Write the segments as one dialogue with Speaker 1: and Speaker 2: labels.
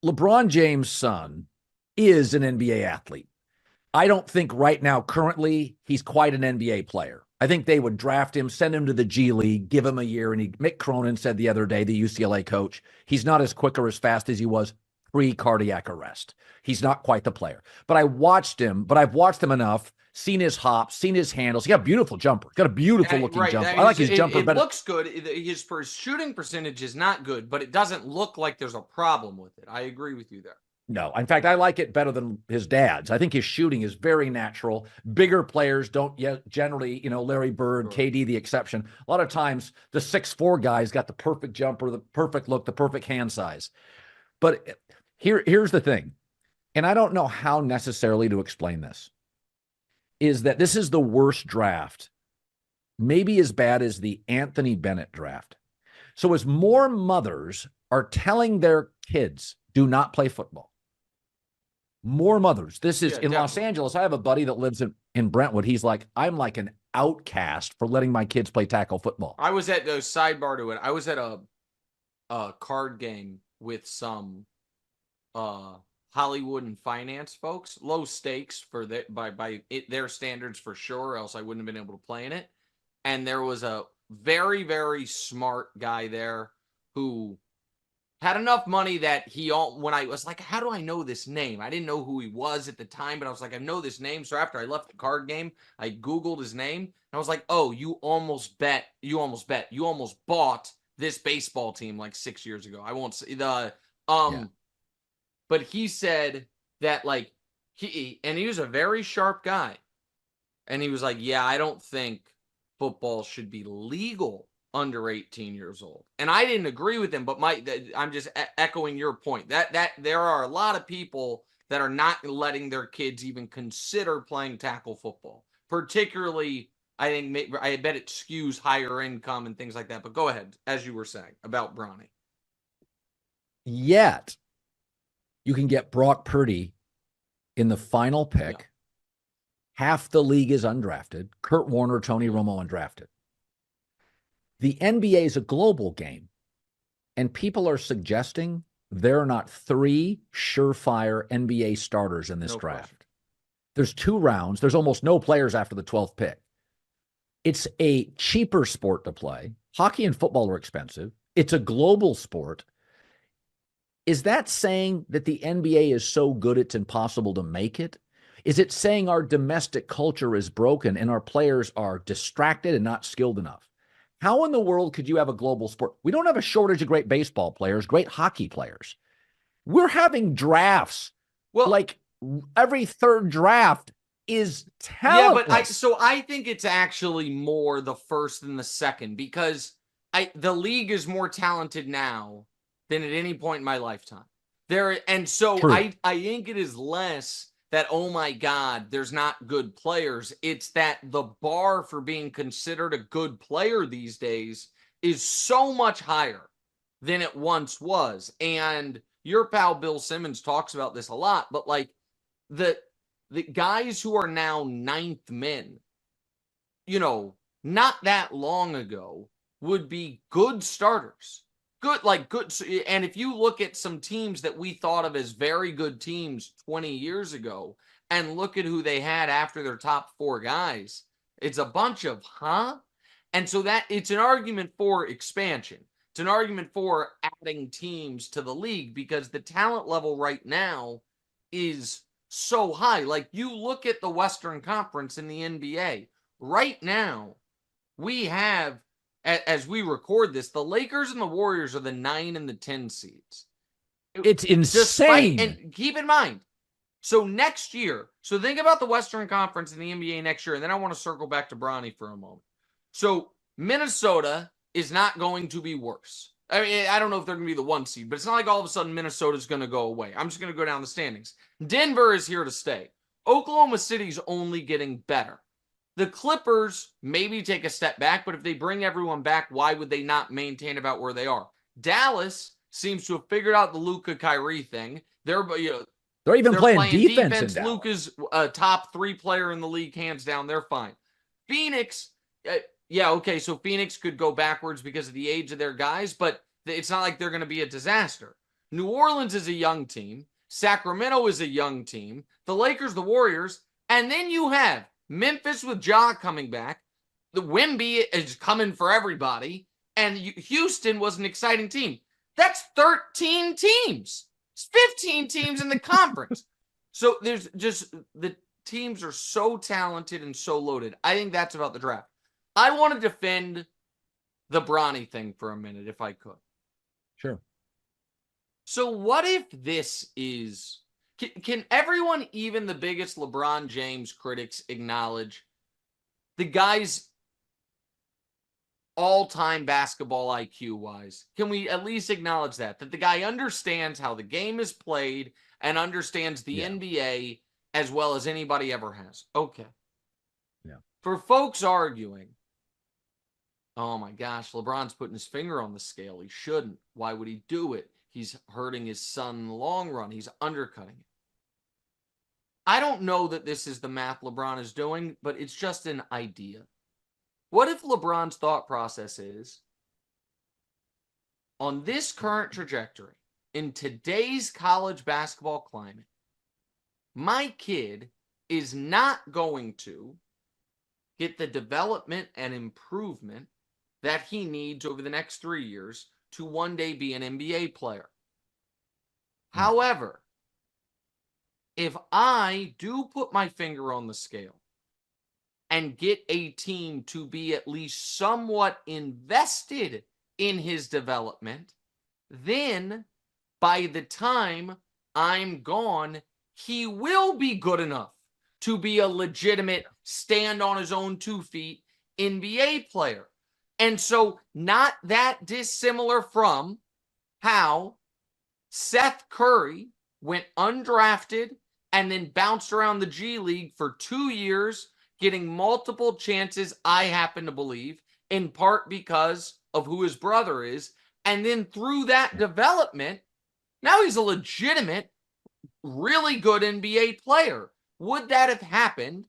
Speaker 1: LeBron James' son is an NBA athlete. I don't think right now, currently, he's quite an NBA player. I think they would draft him, send him to the G League, give him a year. And Mick Cronin said the other day, the UCLA coach, he's not as quick or as fast as he was pre-cardiac arrest. He's not quite the player. But I've watched him enough, seen his hops, seen his handles. He got a beautiful jumper. Got a beautiful looking
Speaker 2: Right.
Speaker 1: jumper. I like his jumper
Speaker 2: It
Speaker 1: better.
Speaker 2: looks good. His shooting percentage is not good, but it doesn't look like there's a problem with it. I agree with you there.
Speaker 1: No, in fact, I like it better than his dad's. I think his shooting is very natural. Bigger players don't yet generally, Larry Bird,
Speaker 2: Sure.
Speaker 1: KD, the exception. A lot of times the 6'4" guys got the perfect jumper, the perfect look, the perfect hand size. But here's the thing, and I don't know how necessarily to explain this, is that this is the worst draft, maybe as bad as the Anthony Bennett draft. So as more mothers are telling their kids, do not play football, more mothers. This is in Los Angeles. I have a buddy that lives in Brentwood. He's like, I'm like an outcast for letting my kids play tackle football.
Speaker 2: I was at sidebar to it. I was at a card game with some Hollywood and finance folks. Low stakes for their standards for sure, else I wouldn't have been able to play in it. And there was a very, very smart guy there who had enough money that when I was like, how do I know this name? I didn't know who he was at the time, but I was like, I know this name. So after I left the card game, I Googled his name and I was like, oh, you almost bought this baseball team like 6 years ago. I won't say but he said that like he was a very sharp guy. And he was like, yeah, I don't think football should be legal under 18 years old. And I didn't agree with him, but I'm just echoing your point that there are a lot of people that are not letting their kids even consider playing tackle football. Particularly, I bet it skews higher income and things like that. But go ahead, as you were saying about Bronny.
Speaker 1: Yet, you can get Brock Purdy in the final pick. Yeah. Half the league is undrafted. Kurt Warner, Tony Romo undrafted. The NBA is a global game, and people are suggesting there are not 3 surefire NBA starters in this draft. Question. There's 2 rounds. There's almost no players after the 12th pick. It's a cheaper sport to play. Hockey and football are expensive. It's a global sport. Is that saying that the NBA is so good it's impossible to make it? Is it saying our domestic culture is broken and our players are distracted and not skilled enough? How in the world could you have a global sport? We don't have a shortage of great baseball players, great hockey players. We're having drafts. Well, like every third draft is talentless.
Speaker 2: Yeah, but I think it's actually more the first than the second because the league is more talented now than at any point in my lifetime. I think it is less that, oh my God, there's not good players. It's that the bar for being considered a good player these days is so much higher than it once was. And your pal Bill Simmons talks about this a lot, but like the guys who are now 9th men, not that long ago would be good starters. Good. And if you look at some teams that we thought of as very good teams 20 years ago and look at who they had after their top 4 guys, it's a bunch of, And so that it's an argument for expansion. It's an argument for adding teams to the league because the talent level right now is so high. Like you look at the Western Conference in the NBA right now, we have, as we record this, the Lakers and the Warriors are the 9 and the 10 seeds.
Speaker 1: It's insane.
Speaker 2: And keep in mind, so next year, so think about the Western Conference in the NBA next year, and then I want to circle back to Bronny for a moment. So Minnesota is not going to be worse. I mean, I don't know if they're going to be the 1 seed, but it's not like all of a sudden Minnesota is going to go away. I'm just going to go down the standings. Denver is here to stay. Oklahoma City's only getting better. The Clippers maybe take a step back, but if they bring everyone back, why would they not maintain about where they are? Dallas seems to have figured out the Luka Kyrie thing. They're
Speaker 1: even playing defense.
Speaker 2: Luka's a top 3 player in the league, hands down. They're fine. Phoenix, okay, so Phoenix could go backwards because of the age of their guys, but it's not like they're going to be a disaster. New Orleans is a young team. Sacramento is a young team. The Lakers, the Warriors. And then you have Memphis with Ja coming back. The Wemby is coming for everybody. And Houston was an exciting team. That's 13 teams. It's 15 teams in the conference. So there's just the teams are so talented and so loaded. I think that's about the draft. I want to defend the Bronny thing for a minute, if I could.
Speaker 1: Sure.
Speaker 2: So what if this is... Can everyone, even the biggest LeBron James critics, acknowledge the guy's all-time basketball IQ-wise? Can we at least acknowledge that the guy understands how the game is played and understands the NBA as well as anybody ever has? Okay.
Speaker 1: Yeah.
Speaker 2: For folks arguing, oh my gosh, LeBron's putting his finger on the scale. He shouldn't. Why would he do it? He's hurting his son in the long run. He's undercutting it. I don't know that this is the math LeBron is doing, but it's just an idea. What if LeBron's thought process is, on this current trajectory, in today's college basketball climate, my kid is not going to get the development and improvement that he needs over the next 3 years to one day be an NBA player. However, if I do put my finger on the scale and get a team to be at least somewhat invested in his development, then by the time I'm gone, he will be good enough to be a legitimate stand on his own 2 feet NBA player. And so not that dissimilar from how Seth Curry went undrafted and then bounced around the G League for 2 years, getting multiple chances, I happen to believe, in part because of who his brother is. And then through that development, now he's a legitimate, really good NBA player. Would that have happened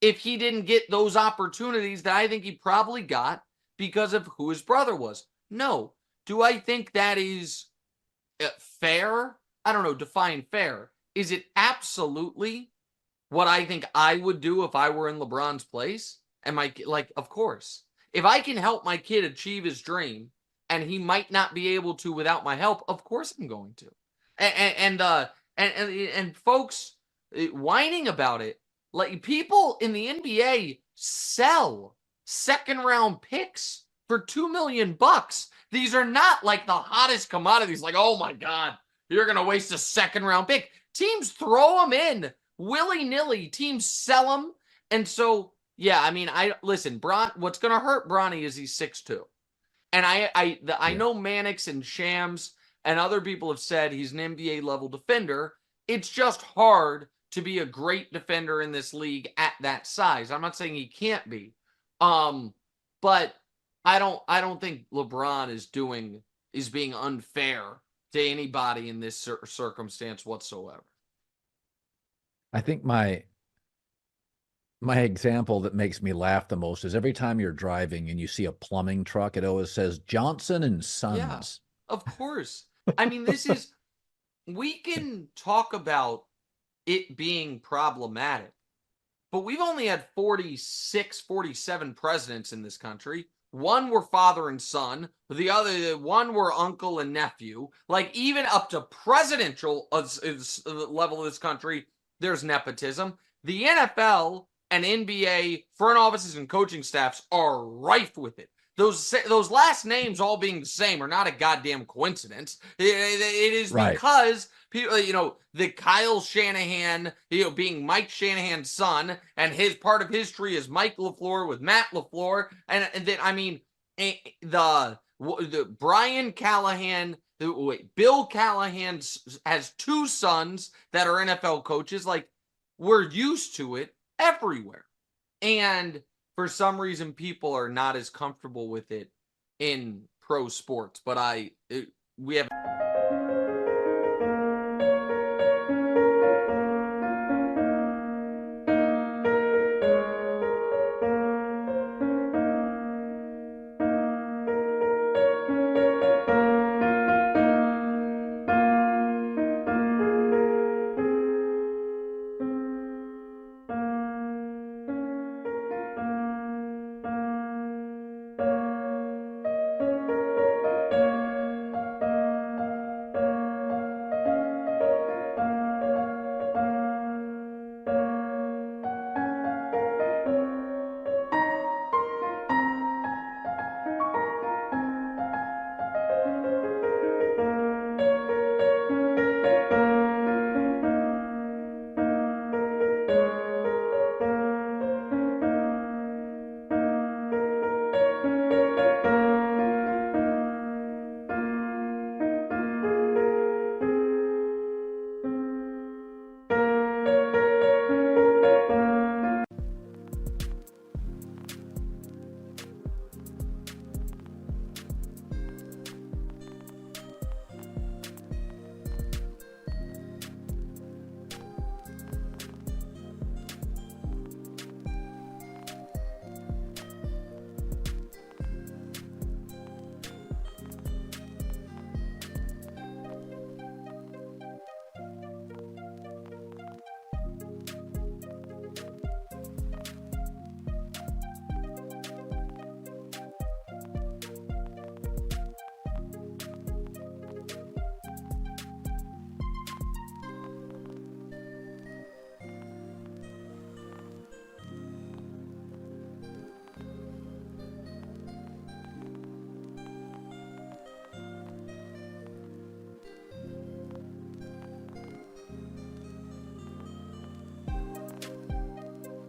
Speaker 2: if he didn't get those opportunities that I think he probably got because of who his brother was? No. Do I think that is fair? I don't know. Define fair. Is it absolutely what I think I would do if I were in LeBron's place? Am I like, of course. If I can help my kid achieve his dream and he might not be able to without my help, of course I'm going to. And folks whining about it, like people in the NBA sell second round picks for $2 million. These are not like the hottest commodities. Like, oh my God, you're going to waste a second round pick. Teams throw them in willy-nilly. Teams sell them. And so, yeah, I mean, listen, what's going to hurt Bronny is he's 6'2". And I know Mannix and Shams and other people have said he's an NBA level defender. It's just hard to be a great defender in this league at that size. I'm not saying he can't be. But I don't think LeBron is being unfair to anybody in this circumstance whatsoever.
Speaker 1: I think my example that makes me laugh the most is every time you're driving and you see a plumbing truck, it always says Johnson and Sons.
Speaker 2: Yeah, of course. I mean, we can talk about it being problematic, but we've only had 46, 47 presidents in this country. One were father and son. The other one were uncle and nephew. Like, even up to presidential level of this country, there's nepotism. The NFL and NBA front offices and coaching staffs are rife with it. Those last names all being the same are not a goddamn coincidence. It is right. Because people, the Kyle Shanahan, being Mike Shanahan's son, and his part of his tree is Mike LaFleur with Matt LaFleur, and then I mean the Brian Callahan. Bill Callahan has 2 sons that are NFL coaches. Like, we're used to it everywhere, and for some reason, people are not as comfortable with it in pro sports. But we have.